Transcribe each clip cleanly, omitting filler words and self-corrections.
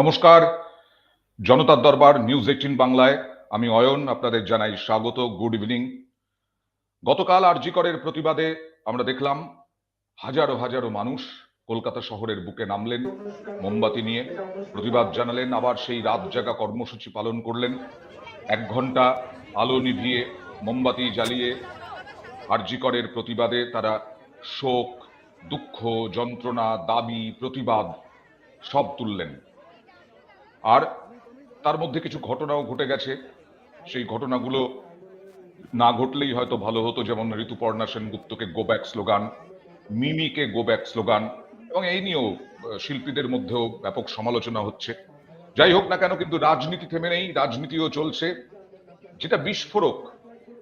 নমস্কার, জনতার দরবার নিউজ 18 বাংলায় আমি অয়ন আপনাদের জানাই স্বাগত। Good evening. গতকাল আরজি করের প্রতিবাদে আমরা দেখলাম হাজারো হাজারো মানুষ কলকাতা শহরের বুকে নামলেন, মোমবাতি নিয়ে প্রতিবাদ জানালেন, আবার সেই রাত জাগা কর্মসূচি পালন করলেন। 1 ঘন্টা আলো নিভিয়ে মোমবাতি জ্বালিয়ে আরজি করের প্রতিবাদে তারা শোক, দুঃখ, যন্ত্রণা, দাবি, প্রতিবাদ সব তুললেন। আর তার মধ্যে কিছু ঘটনাও ঘটে গেছে। সেই ঘটনাগুলো না ঘটলেই হয়তো ভালো হতো, যেমন ঋতুপর্ণা সেনগুপ্তকে গো ব্যাক স্লোগান, মিমিকে গো ব্যাক স্লোগান, এবং এই নিয়েও শিল্পীদের মধ্যেও ব্যাপক সমালোচনা হচ্ছে। যাই হোক না কেন, কিন্তু রাজনীতি থেমে নেই, রাজনীতিও চলছে। যেটা বিস্ফোরক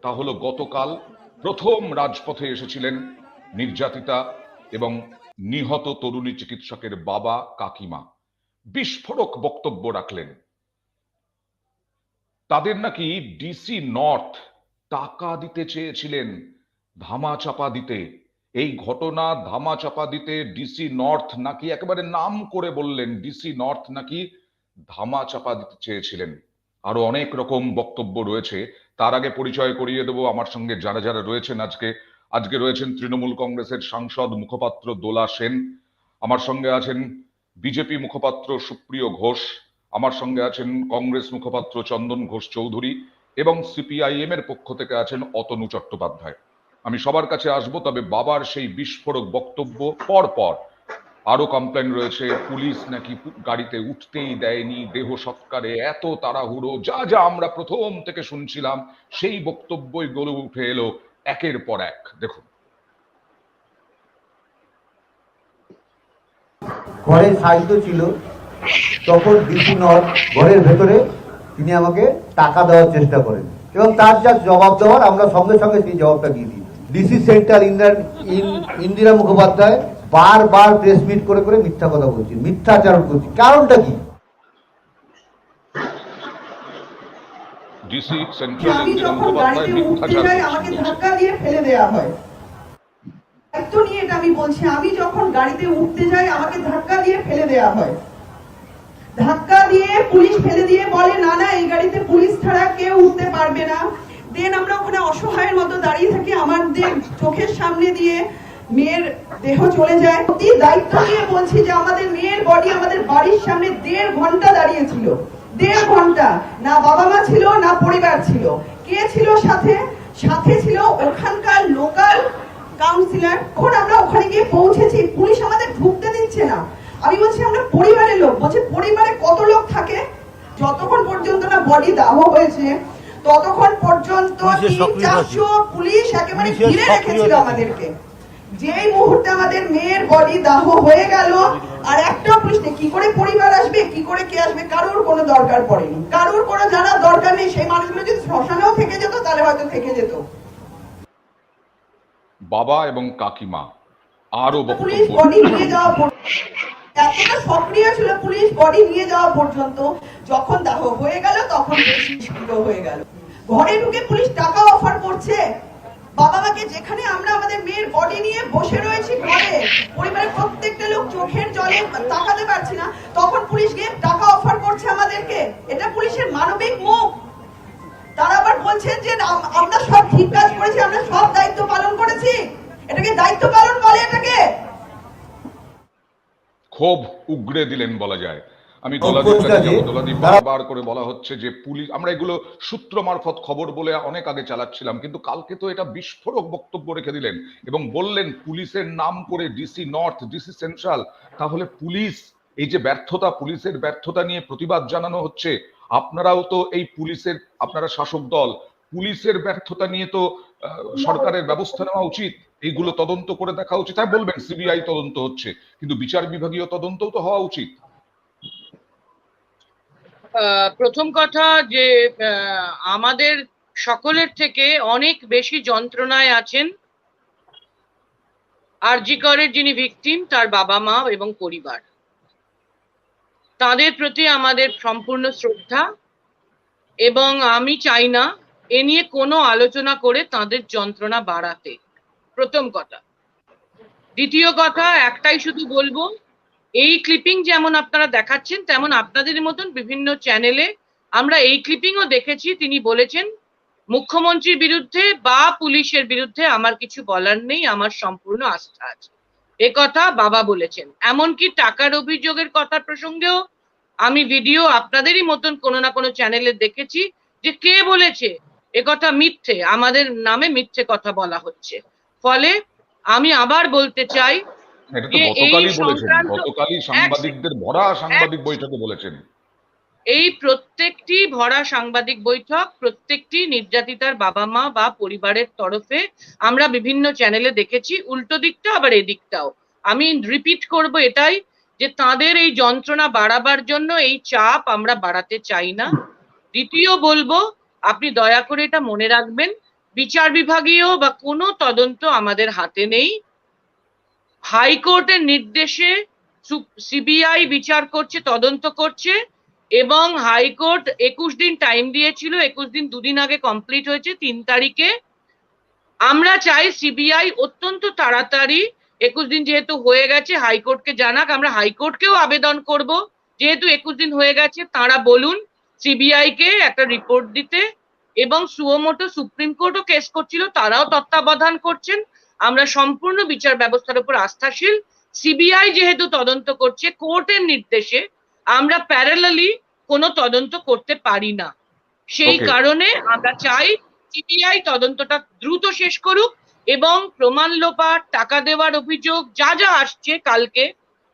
তা হলো গতকাল প্রথম রাজপথে এসেছিলেন নির্যাতিতা এবং নিহত তরুণী চিকিৎসকের বাবা কাকিমা। বিস্ফোরক বক্তব্য রাখলেন। তাদের নাকি ডিসি নর্থ টাকা দিতে চেয়েছিলেন ধামাচাপা দিতে। এই ঘটনা ধামাচাপা দিতে ডিসি নর্থ নাকি, একেবারে নাম করে বললেন, ডিসি নর্থ নাকি ধামাচাপা দিতে চেয়েছিলেন। আরো অনেক রকম বক্তব্য রয়েছে। তার আগে পরিচয় করিয়ে দেবো আমার সঙ্গে যারা যারা রয়েছেন আজকে রয়েছেন তৃণমূল কংগ্রেসের সাংসদ মুখপাত্র দোলা সেন, আমার সঙ্গে আছেন বিজেপি মুখপাত্র সুপ্রিয় ঘোষ, আমার সঙ্গে আছেন কংগ্রেস মুখপাত্র চন্দন ঘোষ চৌধুরী, এবং সিপিআইএম এর পক্ষ থেকে আছেন অতনু চট্টোপাধ্যায়। আমি সবার কাছে আসবো, তবে বাবার সেই বিস্ফোরক বক্তব্য পর পর আরো কমপ্লেন রয়েছে। পুলিশ নাকি গাড়িতে উঠতেই দেয়নি, দেহ সৎকারে এত তাড়াহুড়ো, যা যা আমরা প্রথম থেকে শুনছিলাম সেই বক্তব্যই গলে উঠে এলো একের পর এক। দেখুন। ঘরে সাহিত্য ছিল, তখন ডিসি নর্থ ঘরের ভেতরে তিনি আমাকে টাকা দেওয়ার চেষ্টা করেন এবং তার যা জবাব দেওয়ার আমরা সঙ্গে সঙ্গে সেই জবাবটা দিয়ে দিই। ডিসি সেন্টার ইন্দিরা মুখোপাধ্যায় বারবার প্রেস মিট করে করে মিথ্যা কথা বলছি, মিথ্যাচারণ করছি। কারণটা কি? ডিসি সেন্ট্রাল ইন্দিরা মুখোপাধ্যায় মিথ্যাচার আমাকে ধাক্কা দিয়ে ফেলে দেওয়া হয়। দায়িত্ব নিয়ে এটা আমি বলছি, আমি যখন গাড়িতে উঠতে যাই আমাকে ধাক্কা দিয়ে ফেলে দেওয়া হয়। ধাক্কা দিয়ে পুলিশ ফেলে দিয়ে বলে না না এই গাড়িতে পুলিশ ছাড়া কেউ উঠতে পারবে না। দেন আমরা ওখানে অসহায়ের মতো দাঁড়িয়ে থাকি, আমাদের চোখের সামনে দিয়ে মেয়ের দেহ চলে যায়। দায়িত্ব নিয়ে বলছি যে আমাদের মেয়ের বডি আমাদের বাড়ির সামনে 1.5 ঘন্টা দাঁড়িয়েছিল। 1.5 ঘন্টা, না বাবা মা ছিল না পরিবার ছিল। কে ছিল সাথে? সাথে ছিল ওখানকার লোকাল কাউন্সিলর। এখন আমরা ওখানে গিয়ে পৌঁছেছি, পুলিশ আমাদের ঢুকতে দিচ্ছে না। আমি বলছি আমরা পরিবারের লোক। বলছে পরিবারে কত লোক থাকে? যতক্ষণ পর্যন্ত না বডি দাহ হয়েছে ততক্ষণ পর্যন্ত 300-400 পুলিশ একেবারে ঘিরে রেখেছিল আমাদেরকে। যেই মুহূর্তে আমাদের মেয়ের বডি দাহ হয়ে গেল আর একটা পুলিশ নেই, কি করে পরিবার আসবে, কি করে কে আসবে, কারোর কোনো দরকার পড়েনি। কারোর কোনো জানার দরকার নেই। সেই মানুষগুলো যদি শ্মশানেও থেকে যেত তাহলে হয়তো থেকে যেত। বাবা এবং কাকিমা আরো পুলিশ বডি নিয়ে যাওয়া এতটা সক্রিয় ছিল পুলিশ বডি নিয়ে যাওয়া পর্যন্ত। যখন দাহ হয়ে গেল তখন বেশি সক্রিয় হয়ে গেল। ঘরে ঢুকে পুলিশ টাকা অফার করছে বাবা মাকে। যেখানে আমরা আমাদের মেয়ের বডি নিয়ে বসে রয়েছি ঘরে, পরিবারের প্রত্যেকটা লোক চোখের জলে তাকাতে পারছি না, তখন পুলিশ গিয়ে টাকা অফার করছে আমাদেরকে। এটা পুলিশের মানবিক মুখ। তারা আবার বলছেন যে আমরা সব ঠিক কাজ করেছি, আমরা সব দায়িত্ব পালন করেছি। এটাকে দায়িত্ব পালন বলে? এটাকে খুব উগড়ে দিলেন বলা যায়। আমি দোলাদীপ কাছে যাবো। দোলাদীপ, বারবার করে বলা হচ্ছে যে পুলিশ, আমরা এগুলো সূত্র মারফত খবর বলে অনেক আগে চালাচ্ছিলাম, কিন্তু কালকে তো এটা বিস্ফোরক বক্তব্য রেখে দিলেন এবং বললেন পুলিশের নাম করে ডিসি নর্থ, ডিসি সেন্ট্রাল। তাহলে পুলিশ, এই যে ব্যর্থতা, পুলিশের ব্যর্থতা নিয়ে প্রতিবাদ জানানো হচ্ছে, আপনারাও তো এই পুলিশের, আপনারা শাসক দল, পুলিশের ব্যর্থতা নিয়ে তো সরকারের ব্যবস্থা নেওয়া উচিত, এইগুলো তদন্ত করে দেখা উচিত। হ্যাঁ বলবেন সিবিআই তদন্ত হচ্ছে, কিন্তু বিচার বিভাগীয় তদন্তও তো হওয়া উচিত। প্রথম কথা যে আমাদের সকলের থেকে অনেক বেশি যন্ত্রণায় আছেন আরজি করের যিনি ভিকটিম, তার বাবা মা এবং পরিবার। তাদের প্রতি আমাদের সম্পূর্ণ শ্রদ্ধা, এবং আমি চাই না এ নিয়ে কোনো আলোচনা করে তাদের যন্ত্রণা বাড়াতে। প্রথম কথা। দ্বিতীয় কথা, একটাই শুধু বলবো এই ক্লিপিং যেমন আপনারা দেখাচ্ছেন, তেমন আপনাদের মতন বিভিন্ন চ্যানেলে আমরা এই ক্লিপিংও দেখেছি। তিনি বলেছেন মুখ্যমন্ত্রীর বিরুদ্ধে বা পুলিশের বিরুদ্ধে আমার কিছু বলার নেই, আমার সম্পূর্ণ আস্থা আছে, এ কথা বাবা বলেছেন। এমনকি টাকার অভিযোগের কথা প্রসঙ্গেও আমি ভিডিও আপনাদেরই মতন কোনো না কোনো চ্যানেলে দেখেছি যে কে বলেছে এ কথা মিথ্যে, আমাদের নামে মিথ্যে কথা বলা হচ্ছে। ফলে আমি আবার বলতে চাই এটা তো যে এই গতকালই বলেছেন, সংক্রান্ত গতকালই সাংবাদিকদের ভরা সাংবাদিক বৈঠকে বলেছেন। এই প্রত্যেকটি ভরা সাংবাদিক বৈঠক প্রত্যেকটি নির্যাতিতার বাবা মা বা পরিবারের তরফে আমরা বিভিন্ন চ্যানেলে দেখেছি, উল্টো দিকটা আবার এদিকটাও। আমি রিপিট করব এটাই, যে তাদের এই যন্ত্রণা বাড়াবার জন্য এই চাপ আমরা বাড়াতে চাই না। দ্বিতীয় বলবো, আপনি দয়া করে এটা মনে রাখবেন, বিচার বিভাগীয় বা কোনো তদন্ত আমাদের হাতে নেই। হাইকোর্টের নির্দেশে সিবিআই বিচার করছে, তদন্ত করছে, এবং হাইকোর্ট 21 দিন টাইম দিয়েছিল, 21 দিন দুদিন আগে কমপ্লিট হয়েছে, 3 তারিখে। আমরা চাই সিবিআই অত্যন্ত তাড়াতাড়ি, 21 দিন যেহেতু হয়ে গেছে, হাইকোর্টকে জানাক। আমরা হাইকোর্টকেও আবেদন করব, যেহেতু 21 দিন হয়ে গেছে, তারা বলুন সিবিআই কে একটা রিপোর্ট দিতে। এবং সুমোটো সুপ্রিম কোর্টও কেস করছিল, তারাও তত্ত্বাবধান করছেন। আমরা সম্পূর্ণ বিচার ব্যবস্থার উপর আস্থাশীল। সিবিআই যেহেতু তদন্ত করছে কোর্টের নির্দেশে, আমরা প্যারালালি কোনো তদন্ত করতে পারি না। সেই Okay. কারণে আমরা চাই সিবিআই তদন্তটা দ্রুত শেষ করুক, এবং প্রমাণ লোপাট, টাকা দেওয়ার অভিযোগ যা যা আসছে কালকে,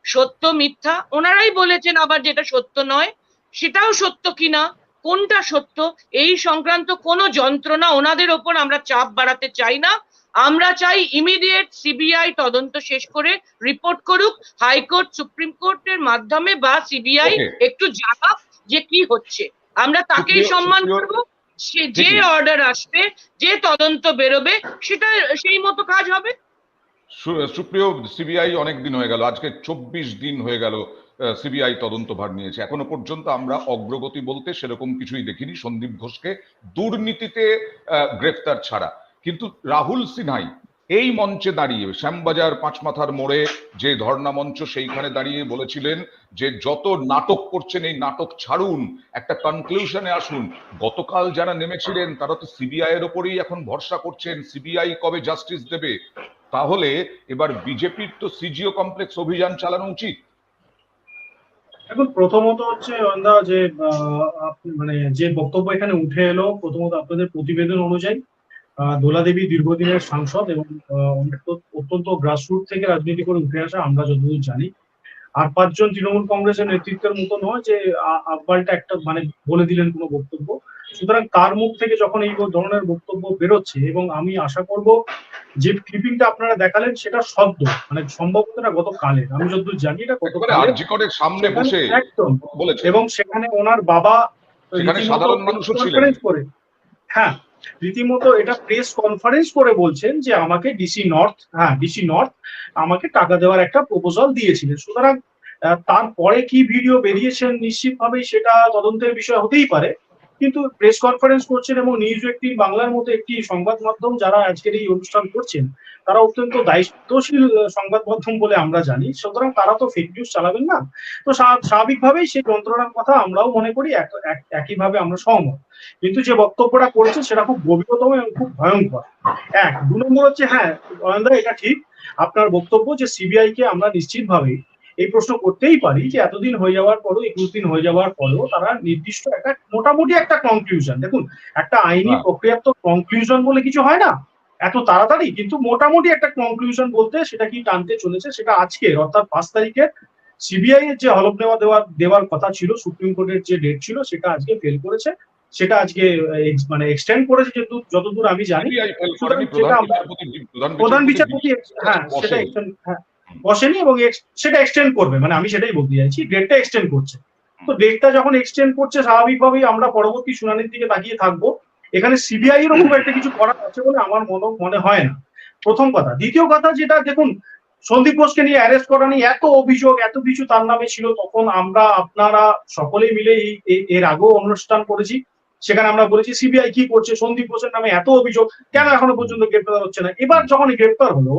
সত্য মিথ্যা ওনারাই বলেছেন, আবার যেটা সত্য নয় সেটাও সত্য কিনা, কোনটা সত্য, এই সংক্রান্ত কোনো যন্ত্রণা ওনাদের ওপর আমরা চাপ বাড়াতে চাই না। আমরা চাই ইমিডিয়েট সিবিআই তদন্ত শেষ করে রিপোর্ট করুক, হাইকোর্ট সুপ্রিম কোর্টের মাধ্যমে বা সিবিআই Okay. একটু জানাক যে কি হচ্ছে। আমরা তাকেই সম্মান করব, সে যে অর্ডার আসবে, যে তদন্ত বেরোবে, সেটা সেই মতো কাজ হবে। সুপ্রিয়, সিবিআই অনেক দিন হয়ে গেল, আজকে 24 দিন হয়ে গেল সিবিআই তদন্তভার নিয়েছে। এখনো পর্যন্ত আমরা অগ্রগতি বলতে সেরকম কিছুই দেখিনি সন্দীপ ঘোষকে দুর্নীতিতে গ্রেফতার ছাড়া। কিন্তু রাহুল সিনহাই এই মঞ্চে দাঁড়িয়ে, শ্যামবাজার পাঁচমাথার মোড়ে যে ধর্ণা মঞ্চ, সেইখানে দাঁড়িয়ে বলেছিলেন যে যত নাটক করছেন এই নাটক ছাড়ুন, একটা কনক্লুশনে আসুন। গতকাল যারা নেমেছিলেন তারা তো সিবিআই এর ওপরেই এখন ভরসা করছেন, সিবিআই কবে জাস্টিস দেবে। তাহলে এবার বিজেপির তো সিজিও কমপ্লেক্স অভিযান চালানো উচিত। এখন প্রথমত হচ্ছে অন্দা যে মানে যে বক্তব্য এখানে উঠে এলো, প্রথমত আপনাদের প্রতিবেদন অনুযায়ী দোলা দেবী দীর্ঘদিনের সাংসদ এবং অত্যন্ত গ্রাসরুট থেকে রাজনীতি করে উঠে আসা, আমরা যতদূর জানি। আর 5 জন তৃণমূল কংগ্রেসের নেতৃত্বের মতো নয় যে আব্বালটা একটা মানে বলে দিলেন কোনো বক্তব্য। সুতরাং তার মুখ থেকে যখন এই ধরনের বক্তব্য বেরোচ্ছে, এবং আমি আশা করব যে ক্লিপিংটা আপনারা দেখালেন সেটা সদ্য, মানে সম্ভবত না গতকালের, আমি যতদূর জানি এটা গতকালের সামনে বসে একদম বলেছে, এবং সেখানে ওনার বাবা সেখানে সাধারণ মানুষও ছিলেন। করে, হ্যাঁ রীতিমতো এটা প্রেস কনফারেন্স করে বলছেন যে আমাকে ডিসি নর্থ আমাকে টাকা দেওয়ার একটা প্রপোজাল দিয়েছিলেন। সুতরাং তারপরে কি ভিডিও বেরিয়েছেন নিশ্চিতভাবেই সেটা তদন্তের বিষয় হতেই পারে, কিন্তু প্রেস কনফারেন্স করছেন এবং নিউজ 18 বাংলার মতো একটি সংবাদ মাধ্যম যারা আজকের এই অনুষ্ঠান করছেন তারা অত্যন্ত দায়িত্বশীল সংবাদ মাধ্যম বলে আমরা জানি। সুতরাং তারা তো ফেক নিউজ চালাবেন না। তো স্বাভাবিকভাবেই সেই যন্ত্রণার কথা আমরাও মনে করি, একইভাবে আমরা সহমত। কিন্তু যে বক্তব্যটা করেছে সেটা খুব গভীরতম এবং খুব ভয়ঙ্কর। 2 নম্বর হচ্ছে, হ্যাঁ অয়নদা এটা ঠিক আপনার বক্তব্য যে সিবিআই কে আমরা নিশ্চিতভাবে এই প্রশ্ন করতেই পারি যে এতদিন হয়ে যাওয়ার পরও, 21 দিন হয়ে যাওয়ার পরও তারা নির্দিষ্ট একটা মোটামুটি একটা কনক্লুশন, দেখুন একটা আইনি প্রক্রিয়ার তো কনক্লুশন বলে কিছু হয় না এত তাড়াতাড়ি, কিন্তু মোটামুটি একটা কনক্লুশন বলতে সেটা কি টানতে চলেছে, সেটা আজকের অর্থাৎ 5 তারিখে সিবিআই এর যে হলফনামা দেওয়ার কথা ছিল, সুপ্রিম কোর্টের যে ডেট ছিল সেটা আজকে ফেল করেছে, সেটা আজকে মানে এক্সটেন্ড করেছে যতদূর আমি জানি। প্রধান বিচারপতি হ্যাঁ সেটা বসেনি এবং সেটা এক্সটেন্ড করবে, মানে আমি সেটাই বলতে চাইছি, ডেটটা এক্সটেন্ড করছে। তো ডেটটা যখন এক্সটেন্ড করছে স্বাভাবিকভাবেই আমরা পরবর্তী শুনানির দিকে তাকিয়ে থাকবো। এখানে সিবিআই এর খুব একটা কিছু করার আছে বলে আমার মনে হয় না, প্রথম কথা। দ্বিতীয় কথা যেটা, দেখুন সন্দীপ ঘোষকে নিয়ে অ্যারেস্ট করা নিয়ে এত অভিযোগ, এত কিছু তার নামে ছিল, তখন আপনারা সকলেই মিলে এর আগেও অনুষ্ঠান করেছি, সেখানে আমরা বলেছি সিবিআই কি করছে, সন্দীপ ঘোষের নামে এত অভিযোগ কেন এখনো পর্যন্ত গ্রেপ্তার হচ্ছে না। এবার যখন গ্রেপ্তার হলো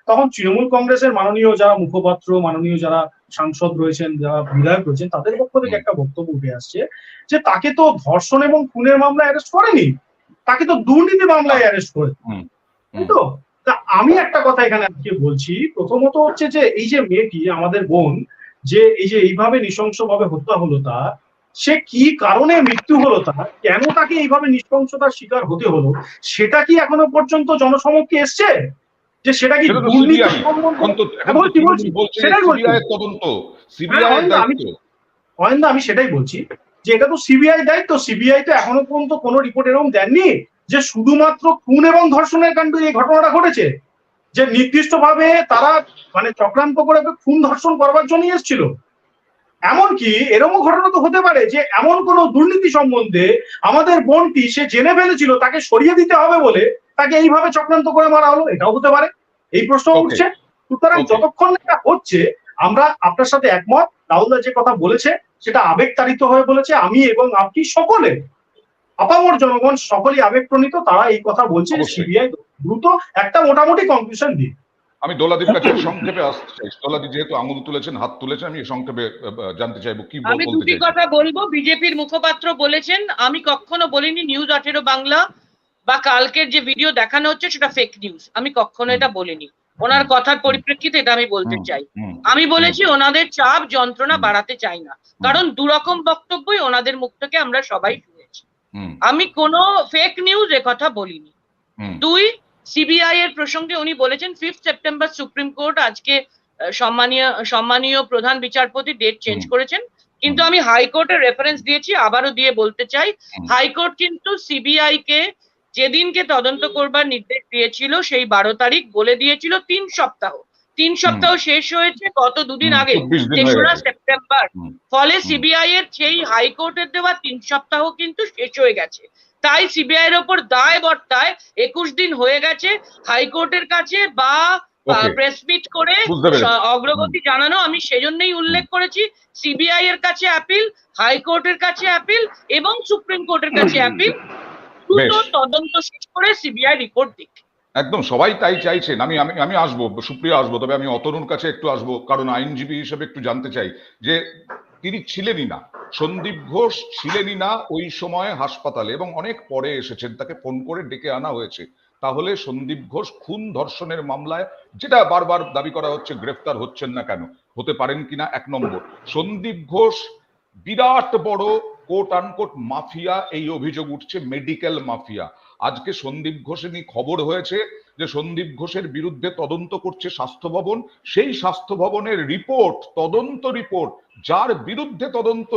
তখন তৃণমূল কংগ্রেসের মাননীয় যারা মুখপাত্র, মাননীয় যারা সাংসদ রয়েছেন, যারা বিধায়ক রয়েছেন, তাদের পক্ষ থেকে একটা বক্তব্য উঠে আসছে যে তাকে তো ধর্ষণ এবং খুনের মামলায় অ্যারেস্ট করেনি, তাকে তো দুর্নীতি মামলায় অ্যারেস্ট করে, তাই তো? তা আমি একটা কথা এখানে আজকে বলছি, প্রথমত হচ্ছে যে এই যে মেয়েটি, আমাদের বোন, যে এই যে এইভাবে নৃশংসভাবে হত্যা হলো, তার সে কি কারণে মৃত্যু হলো, তার কেন তাকে এইভাবে নৃশংসতার শিকার হতে হলো, সেটা কি এখনো পর্যন্ত জনসমক্ষে এসছে? যে সেটা কি দুর্নীতি সেটাই বলছি। অয়নদা, আমি সেটাই বলছি যে এটা তো সিবিআই দায়িত্ব। সিবিআই তো এখনো পর্যন্ত কোনো রিপোর্ট এরকম দেননি যে শুধুমাত্র খুন এবং ধর্ষণের কাণ্ডে এই ঘটনাটা ঘটেছে, যে নির্দিষ্টভাবে তারা মানে চক্রান্ত করে খুন ধর্ষণ করবার জন্য এসেছিল। এমনকি এরকম ঘটনা তো হতে পারে যে এমন কোন দুর্নীতি সম্বন্ধে আমাদের বোনটি সে জেনে ফেলেছিল, তাকে সরিয়ে দিতে হবে বলে তাকে এইভাবে চক্রান্ত করে মারা হলো, এটাও হতে পারে, এই প্রশ্ন উঠছে। সুতরাং যতক্ষণ এটা হচ্ছে, আমরা আপনার সাথে একমত। রাহুলদা যে কথা বলেছে সেটা আবেগতাড়িত হয়ে বলেছে, আমি এবং আপনি সকলে, আপামর জনগণ সকলেই আবেগপ্রণীত, তারা এই কথা বলছে যে সিবিআই দ্রুত একটা মোটামুটি কনক্লুশন দিন। আমি দোলাদির কাছে সংক্ষেপে আসতে চাই। দোলাদি যেহেতু আঙুল তুলেছেন, হাত তুলেছেন, আমি সংক্ষেপে জানতে চাইবো কি বলতে চাইছেন। আমি দুটি কথা বলবো। বিজেপির মুখপাত্র বলেছেন, আমি কখনো বলিনি নিউজ 18 বাংলা বা কালকের যে ভিডিও দেখানো হচ্ছে সেটা ফেক নিউজ, আমি কখনো এটা বলিনি। ওনার কথার পরিপ্রেক্ষিতে এটা আমি বলতে চাই। আমি বলেছি ওনাদের চাপ যন্ত্রণা বাড়াতে চাই না, কারণ দুরকম বক্তব্যই ওনাদের মুখ থেকে আমরা সবাই শুনেছি। আমি কোনো ফেক নিউজ এ কথা বলিনি। দুই, সিবিআই এর প্রসঙ্গে উনি বলেছেন 5 সেপ্টেম্বর সুপ্রিম কোর্ট আজকে সম্মানীয় প্রধান বিচারপতি ডেট চেঞ্জ করেছেন, কিন্তু আমি হাইকোর্টের রেফারেন্স দিয়েছি, আবারও দিয়ে বলতে চাই, হাইকোর্ট কিন্তু সিবিআই কে যেদিনকে তদন্ত করবার নির্দেশ দিয়েছিল সেই 12 তারিখ বলে দিয়েছিল 3 সপ্তাহ। 3 সপ্তাহ শেষ হয়েছে গত দুদিন আগে, 3রা সেপ্টেম্বর। ফলে সিবিআই এর সেই হাইকোর্টের দেওয়া 3 সপ্তাহ কিন্তু শেষ হয়ে গেছে। তাই সিবিআই এর ওপর দায় বর্তায় 21 দিন হয়ে গেছে হাইকোর্টের কাছে বা প্রেস মিট করে অগ্রগতি জানানো। আমি সেজন্যই উল্লেখ করেছি সিবিআই এর কাছে অ্যাপিল, হাইকোর্টের কাছে অ্যাপিল এবং সুপ্রিম কোর্টের কাছে অ্যাপিল। দ্রুত তদন্ত শেষ করে সিবিআই রিপোর্ট দিক। একদম সবাই তাই চাইছেন। আমি আমি আমি আসবো, সুপ্রিয়া আসবো, তবে আমি অতনুর কাছে একটু আসবো, কারণ আইনজীবী হিসেবে একটু জানতে চাই যে তিনি ছিলেনই না, সন্দীপ ঘোষ ছিলেনই না ওই সময় হাসপাতালে, এবং অনেক পরে এসেছেন, তাকে ফোন করে ডেকে আনা হয়েছে। তাহলে সন্দীপ ঘোষ খুন ধর্ষণের মামলায়, যেটা বারবার দাবি করা হচ্ছে, গ্রেফতার হচ্ছেন না কেন, হতে পারেন কিনা? 1 নম্বর, সন্দীপ ঘোষ বিরাট বড় কোট আনকোট মাফিয়া, এই অভিযোগ উঠছে, মেডিকেল মাফিয়া। আজকে সন্দীপ ঘোষের নিয়ে খবর হয়েছে যে সন্দীপ ঘোষের বিরুদ্ধে তদন্ত করছে স্বাস্থ্য ভবন। সেই স্বাস্থ্য ভবনের রিপোর্ট, তদন্ত রিপোর্ট, যার বিরুদ্ধে তদন্ত,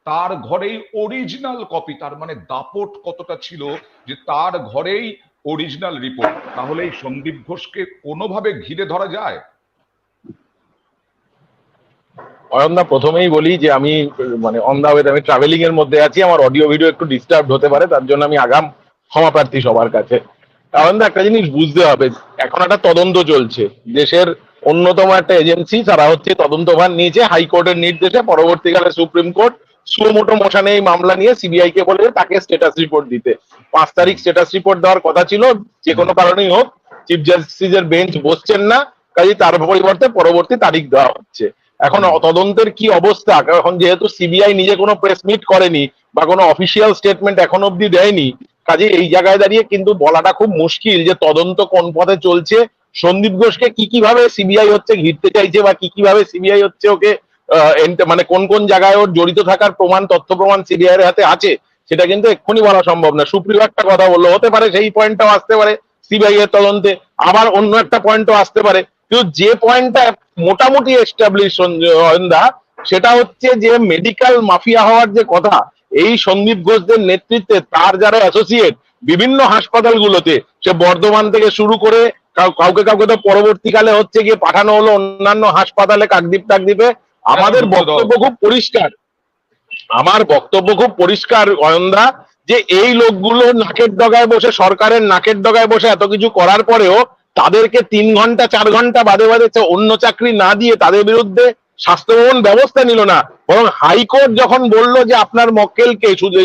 তার ঘরেই অরিজিনাল কপি। তার মানে দাপট কতটা ছিল যে তার ঘরেই অরিজিনাল রিপোর্ট। তাহলে এই সন্দীপ ঘোষকে কোনোভাবে ঘিরে ধরা যায়? অয়নদা, প্রথমেই বলি যে আমি মানে অন দা ওয়ে, আমি ট্রাভেলিং এর মধ্যে আছি, আমার অডিও ভিডিও একটু ডিস্টার্ব হতে পারে, তার জন্য আমি আগাম ক্ষমা প্রার্থী সবার কাছে। অয়নদা, একটা জিনিস বুঝতে হবে, এখন একটা তদন্ত চলছে, দেশের অন্যতম একটা এজেন্সি, তারা হচ্ছে তদন্তভার নিয়েছে হাইকোর্টের নির্দেশে, পরবর্তীকালে সুপ্রিম কোর্ট সুমোটো মোশনে এই মামলা নিয়ে সিবিআই কে বলে তাকে স্ট্যাটাস রিপোর্ট দিতে। 5 তারিখ স্ট্যাটাস রিপোর্ট দেওয়ার কথা ছিল, যে কোনো কারণেই হোক চিফ জাস্টিসের বেঞ্চ বসছেন না, কাজে তার পরিবর্তে পরবর্তী তারিখ দেওয়া হচ্ছে। এখন তদন্তের কি অবস্থা, এখন যেহেতু সিবিআই নিজে কোনো প্রেস মিট করেনি বা কোনো অফিসিয়াল স্টেটমেন্ট এখন অব্দি দেয়নি, কাজে এই জায়গায় দাঁড়িয়ে কিন্তু বলাটা খুব মুশকিল যে তদন্ত কোন পথে চলছে, সন্দীপ ঘোষকে কি কিভাবে সিবিআই হচ্ছে ঘিরতে চাইছে, বা কি কিভাবে সিবিআই হচ্ছে ওকে মানে কোন কোন জায়গায় ওর জড়িত থাকার প্রমাণ, তথ্য প্রমাণ সিবিআই এর হাতে আছে, সেটা কিন্তু এক্ষুনি বলা সম্ভব না। সুপ্রিয় একটা কথা বললো, হতে পারে সেই পয়েন্টটাও আসতে পারে সিবিআই এর তদন্তে, আবার অন্য একটা পয়েন্টও আসতে পারে। কিন্তু যে পয়েন্টটা মোটামুটি এস্টাবলিশ অয়নদা, সেটা হচ্ছে যে মেডিকেল মাফিয়া হওয়ার যে কথা, এই সন্দীপ ঘোষদের নেতৃত্বে তার যারা অ্যাসোসিয়েট বিভিন্ন হাসপাতালগুলোতে, সে বর্ধমান থেকে শুরু করে কাউকে কাউকে তো পরবর্তীকালে হচ্ছে গিয়ে পাঠানো হলো অন্যান্য হাসপাতালে, কাকদ্বীপ টাকদ্বীপে। আমাদের বক্তব্য খুব পরিষ্কার, আমার বক্তব্য খুব পরিষ্কার অয়নদা, যে এই লোকগুলো নাকের ডগায় বসে, সরকারের নাকের ডগায় বসে এত কিছু করার পরেও তাদেরকে 3 ঘন্টা 4 ঘন্টা বাদে বাদে অন্য চাকরি না দিয়ে তাদের বিরুদ্ধে স্বাস্থ্য ভবন ব্যবস্থা নিল না, বরং হাইকোর্ট যখন বললো যে আপনার মক্কেলকে, শুধু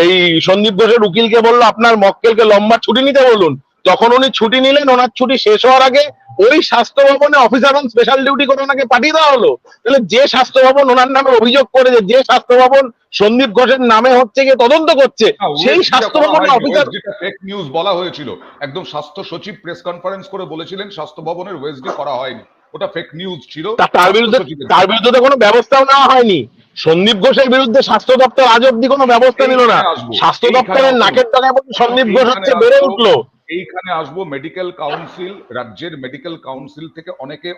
এই সন্দীপ ঘোষের উকিলকে বললো আপনার মক্কেলকে লম্বা ছুটি নিতে বলুন, তখন উনি ছুটি নিলেন, ওনার ছুটি শেষ হওয়ার আগে ওই স্বাস্থ্য ভবনে অফিসার অন স্পেশাল ডিউটি করে ওনাকে পাঠিয়ে দেওয়া হলো। তাহলে যে স্বাস্থ্য ভবন ওনার নামে অভিযোগ করেছে, যে স্বাস্থ্য ভবন সন্দীপ ঘোষের নামে হচ্ছে গিয়ে তদন্ত করছে, সেই স্বাস্থ্য ভবনের অফিসার। ফেক নিউজ বলা হয়েছিল, একদম স্বাস্থ্য সচিব প্রেস কনফারেন্স করে বলেছিলেন স্বাস্থ্য ভবনের ওএসডি করা হয়নি, ওটা ফেক নিউজ ছিল। তার বিরুদ্ধে তো কোনো ব্যবস্থাও নেওয়া হয়নি। সন্দীপ ঘোষের বিরুদ্ধে স্বাস্থ্য দপ্তর আজ অব্দি কোনো ব্যবস্থা নিল না। স্বাস্থ্য দপ্তরের নাকের ডগায় সন্দীপ ঘোষ হচ্ছে বেড়ে উঠলো। এইখানে আসবো, মেডিকেল কাউন্সিল, রাজ্যের মেডিকেল কাউন্সিল থেকে অনেকে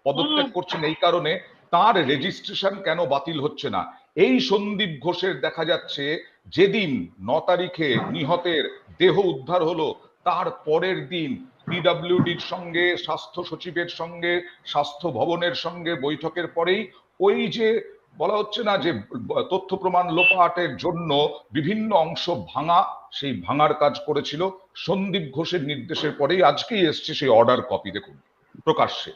পদত্যাগ করছেন এই কারণে, তার রেজিস্ট্রেশন কেন বাতিল হচ্ছে না। এই সন্দীপ ঘোষের দেখা যাচ্ছে যেদিন 9 তারিখে নিহতের দেহ উদ্ধার হলো, তার পরের দিন পিডব্লিউডির সঙ্গে, স্বাস্থ্য সচিবের সঙ্গে, স্বাস্থ্য ভবনের সঙ্গে বৈঠকের পরেই ওই যে বলা হচ্ছে না যে তথ্য প্রমাণ লোপাটের জন্য বিভিন্ন অংশ ভাঙা, সেই ভাঙার কাজ করেছিল সন্দীপ ঘোষের নির্দেশের পরেই আজকেই এসছে সেই অর্ডার কপি, দেখুন প্রকাশ্যে।